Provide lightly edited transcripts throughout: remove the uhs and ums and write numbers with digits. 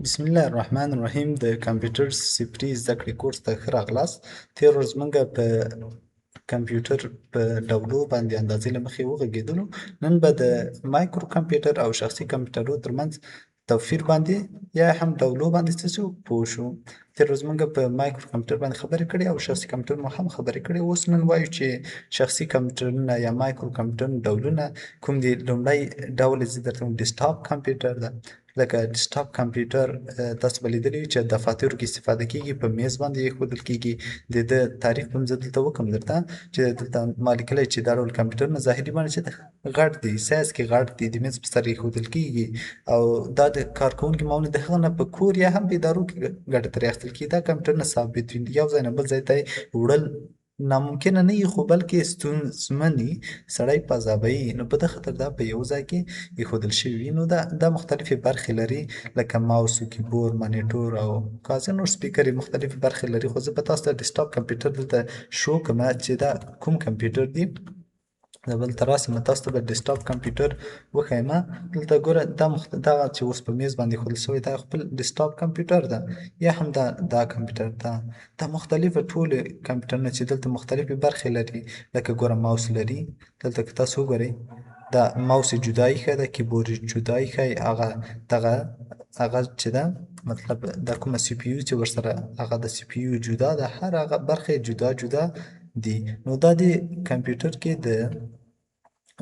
بسم الله الرحمن الرحیم د کمپیوټر صفري زده کړې کورس ته ښه راغلاست. تېره ورځ موږ په کمپیوټر په ډولو باندې اندازې له مخې وغږېدلو. نن به د مایکرو کمپیوټر او شخصي کمپیوټرو ترمنځ توپیر باندې یا هم ډولو باندې څه شو پوه شو. تېره ورځ موږ په مایکرو کمپیوټر باندې خبرې کړې او شخصي کمپیوټر مو هم خبرې کړې. اوس نن وایو چې شخصي کمپیوټرونه یا مایکرو کمپیوټرونه ډولونه کوم دي. لومړی ډول یې زه درته وایم ډیسکټاپ کمپیوټر ده. لکه ډیسکټاپ کمپیوټر تاسو به لیدلی وي چې دفاترو کې استفاده کېږي، په میز باندې ایښودل کېږي. د ده تاریخ به هم زه دلته وکړم درته چې دلته ما لیکلی چې دا ډول کمپیوټرونه ظاهري بڼه چې ده غټ دی، سایز کې غټ دی، د میز په سر ایښودل کېږي او دا د کارکوونکي معمولا د هغه نه په کور یا هم په ادارو کې ګټه ترې اخیستل کېږي. دا کمپیوټرونه ثابت وي، یو ځای نه بل ځای ته یې وړل ناممکنه نه وي، خو بلکې ستونزمن وي، سړی په عذابوي. نو په ده خاطر دا په یو ځای کې ایښودل شوي وي. نو دا مختلفې برخې لري، لکه ماوس و کیبورډ، مانیټور او کاسې نور سپیکر یې مختلفې برخې لري. خو زه به تاسو ته ډیسکټاپ کمپیوټر دلته شو کړمه چې دا کوم کمپیوټر دی. زه به دلته راسم تاسو ته به ډیسکټاپ کمپیوټر وښیم. دلته ګوره دغه چې اوس په میز باندې ایښودل شوی دا خپل ډیسکټاپ کمپیوټر ده، یا هم دا کمپیوټر ده. دا مختلفه ټولې کمپیوټرونه چې دلته مختلفې برخې لري، لکه ګوره ماوس لري. دلته که تاسو وګورئ دا ماوس یې جدا ایښی ده، کیبورډ یې جدا ایښی، هغه چې ده مطلب دا کومه سی پي یو چې ورسره هغه د سی پي یو جدا ده، هر هغه برخه یې جدا جدا دي. نو دا د کمپیوټر کې د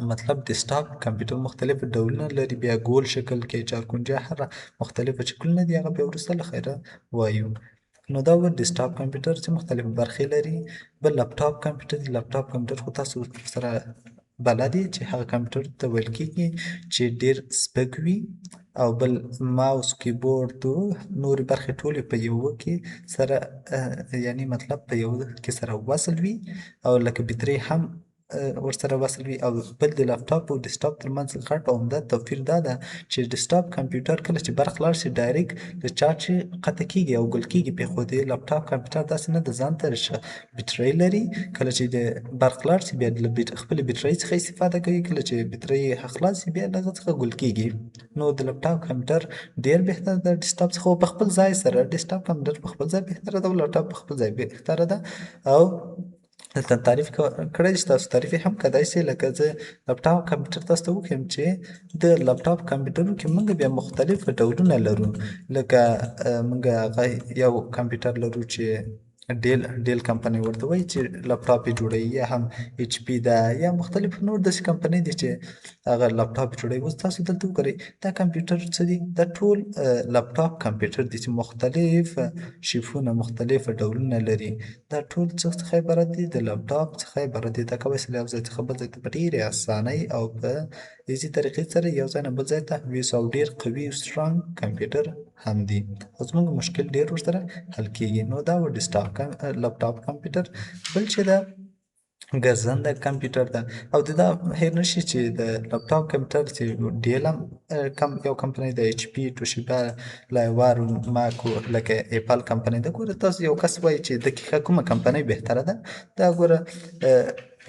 مطلب ډیسکټاپ کمپیوټر مختلف ډولونه لري، بیا ګول شکل کې، چارکونجه، هر مختلفه شکلونه دي، هغه بیا وروسته له خیره وایو. نو دا و ډیسکټاپ کمپیوټر چې مختلف برخې لري. بل لپټاپ کمپیوټر دی. لپټاپ کمپیوټر خو تاسو سره بلد یې چې هغه کمپیوټر ته ویل کېږي چې ډېر سپک وي او بل ماوس، کیبورډ و نورې برخې ټولې په یوه کې سره یعنی مطلب په یوه کې سره وصل وي او لکه بطرۍ هم ورسره وصل وي. او بل د لپټاپ او ډیسکټاپ ترمنځ غټ او عمده توپیر دا ده چې ډیسکټاپ کمپیوټر کله چې برق لاړ شي ډایرکټ له چارج قطع کېږي او ګل کېږي پرې، خو د لپټاپ کمپیوټر داسې نه ده، ځان ته بټرۍ لري. کله چې د برق لاړ شي بیا له خپلې بټرۍ څخه استفاده کوي، کله چې بټرۍ یې خلاص شي بیا له هغه څخه ګل کېږي. نو د لپټاپ کمپیوټر ډېر بهتر ده ډیسکټاپ څخه، خو په خپل ځای سره ډیسکټاپ کمپیوټر په خپل ځای بهتره ده او لپټاپ په خپل ځای بهتره ده. او دلته تعریف کړی چې تاسو تعریف یې هم کدای شي. لکه زه لپټاپ کمپیوټر تاسو ته وښیم چې د لپټاپ کمپیوټرو کې موږ بیا مختلف ډولونه لرو. لکه موږ هغه یو کمپیوټر لرو چې ډیل کمپنۍ ورته وایي چې لپټاپ یې جوړوي، یا هم ایچ پي ده، یا مختلف نور داسې کمپنۍ دي چې هغه لپټاپ یې جوړوي. اوس تاسو دلته وګورئ دا کمپیوټر څه دي؟ دا ټول لپټاپ کمپیوټر دي چې مختلف شیفونه، مختلف ډولونه لري. دا ټول څه څخه عبارت دي؟ د لپټاپ څخه عبارت دي. دا کولی شي له یو ځای څخه بل ځای ته په ډېرې اسانۍ او په ایزي طریقې سره یو ځای نه بل ځای ته ویوسو، او ډېر قوي او سټرانګ کمپیوټر هم دي او زموږ مشکل ډېر ورسره حل کېږي. نو دا و لپټاپ کمپیوټر. بل چې ده ګرځنده کمپیوټر ده. او د دا هیر نشي چې د لپټاپ کمپیوټر چې ډیل هم یو کمپنۍ د ایچ پي، توشیبا، لایوار، ماکو، لکه اپل کمپنۍ ده. ګوره تاسو یو کس وایي چې دقیقه کومه کمپنۍ بهتره ده، دا ګوره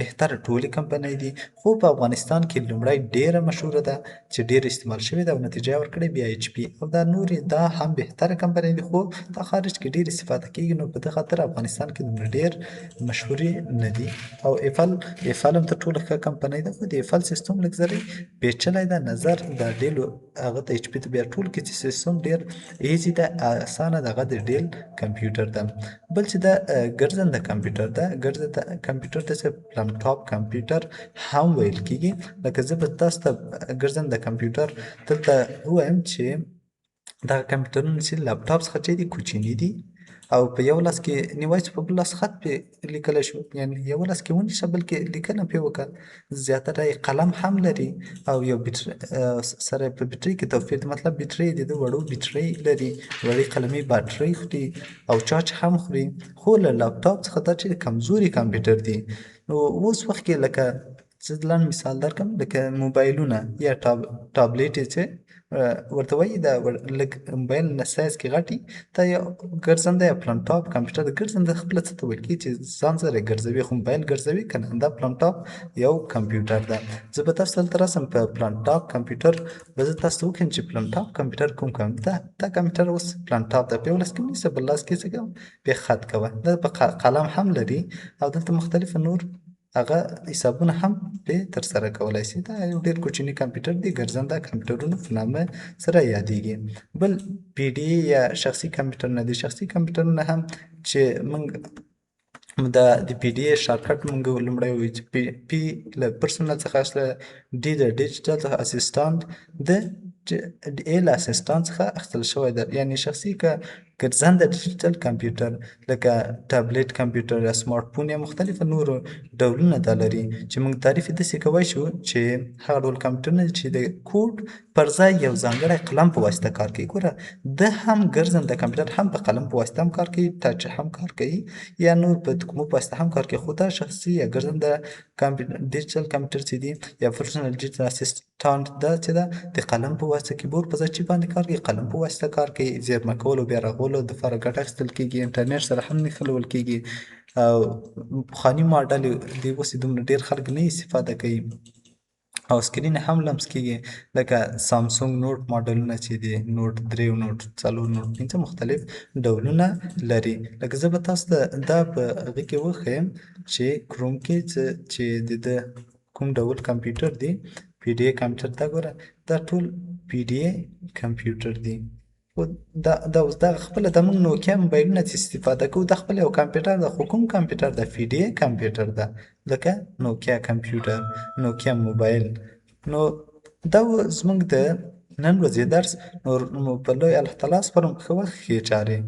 بهتره ټولې کمپنۍ دي، خو په افغانستان کې لومړی ډیره مشهوره ده چې ډیر استعمال شوې ده او نتیجه یې ورکړې بیا ایچ پي، او دا نورې دا هم بهتره کمپنۍ دي، خو دا خارج کې ډیر استفاده کېږي. نو په دې خاطر افغانستان کې دومره ډیر مشهورې نه دي. او اپل هم تر ټولو ښه کمپنۍ ده، خو د اپل سیستم لږ زری پیچلی ده، نظر د ډیلو هغه ته ایچ پي ته بیا ټول کې چې سیستم ډیر ایزي ده، اسانه ده، هغه د ډیل کمپیوټر ده. بل چې دا ګرځنده کمپیوټر ده. ګرځنده کمپیوټر ته لپټاپ کمپیوټر هم ویل کېږي. لکه زه به تاسو ته ګرځنده کمپیوټر دلته ووایم چې دغه کمپیوټرونه چې لپټاپ څخه چې دي کوچني دي او په یو لاس کې نیوای چې په بل لاس خط پې لیکلی شو، یعنې یو لاس کې ونیسه بل کې لیکنه پې وکړه. زیاتره یې قلم هم لري او یو سره په بټرۍ کې توپیر دی، مطلب بټرۍ د ده وړو بټرۍ لري، وړې قلمي باټرۍ خوري او چارج هم خوري. خو له لپټاپ څخه دا چې کمزوري کمپیوټر دي. نو اوس وخت کې لکه زه لنډ مثال درکړم، لکه موبایلونه یا ټابلیټ یې چې ورته وایي دا لږ موبایل نه سایز کې غټ وي دا یو ګرځنده یا پلانټاپ کمپیوټر دی. ګرځنده خپله څه ته ویل کېږي چې ځان سره یې ګرځوي خو موبایل ګرځوي که نه دا پلانټاپ یو کمپیوټر ده. زه به تاسو ته دلته راسم په پلانټاپ کمپیوټر به زه تاسو ته وښیم چې پلانټاپ کمپیوټر کوم دا کمپیوټر اوس پلانټاپ ده په یو لاس کې ونیسه بل لاس کې څه کوه بیا خط کوه. دا په قلم هم لري او دلته مختلفه نور هغه حسابونه هم پرې ترسره کولی شي. دا یو ډېر کوچني کمپیوټر دی ګرځنده کمپیوټرونه په نامه سره یادېږي. بل پی ډي ای یا شخصي کمپیوټرونه دي. شخصي کمپیوټرونه هم چې موږ د پی ډي ای شارټکټ موږ لومړی ووایو چې پی له پرسونل څخه اخیستله، ډي د ډیجیټل څخه اسسټانټ، د ای له اسسټانټ څخه اخیستل شوی ده. یعنې شخصي که ګرځنده ډیجیټل کمپیوټر لکه ټابلیټ کمپیوټر یا سمارټ فون یا مختلفه نورو ډولونه دا لري چې موږ تعریف یې داسې کوی شو چې هغه ډول کمپیوټرونه چې د کوډ پر ځای یو ځانګړی قلم په واسطه کار کوي. ګوره ده هم ګرځنده کمپیوټر هم په قلم په واسطه هم کار کوي، ټچ هم کار کوي یا نور په تکمو په واسطه هم کار کوي. خو دا شخصي یا ګرځنده ډیجیټل کمپیوټر چې دی یا پرسونل ډیجیټل اسسټانټ دا چې ده د قلم په واسطه کیبورډ په ځای چې باندې کار کوي قلم په واسطه کار کوي. زیرمه کولو بیا رغولو دپاره ګټه اخیستل کېږي، انټرنیټ سره هم نښلول کېږي. او پخواني ماډل دی اوس یې دومره ډېر خلک نه استفاده کوي او سکرین هم لمس کېږي لکه سامسونګ نوټ ماډلونه چې دي نوټ 3 او نوټ 4 نوټ 5 مختلف ډولونه لري. لکه زه به تاسو ته دا په هغه کې وښیم چې کروم کې چې د کوم ډول کمپیوټر دی پی ډي ای کمپیوټر. دا ګوره دا ټول پی ډي ای کمپیوټر دی. خو دا اوس دغه خپله د موږ نوکیا موبایلونه چې استفاده کوو دا خپله یو کمپیوټر ده. خو کوم کمپیوټر ده؟ پی ډي ای کمپیوټر ده لکه نوکیا کمپیوټر، نوکیا موبایل. نو دا و زموږ د نن ورځې درس. نو په لوی الله تعالی سپارم ښه وخت ښې چارې.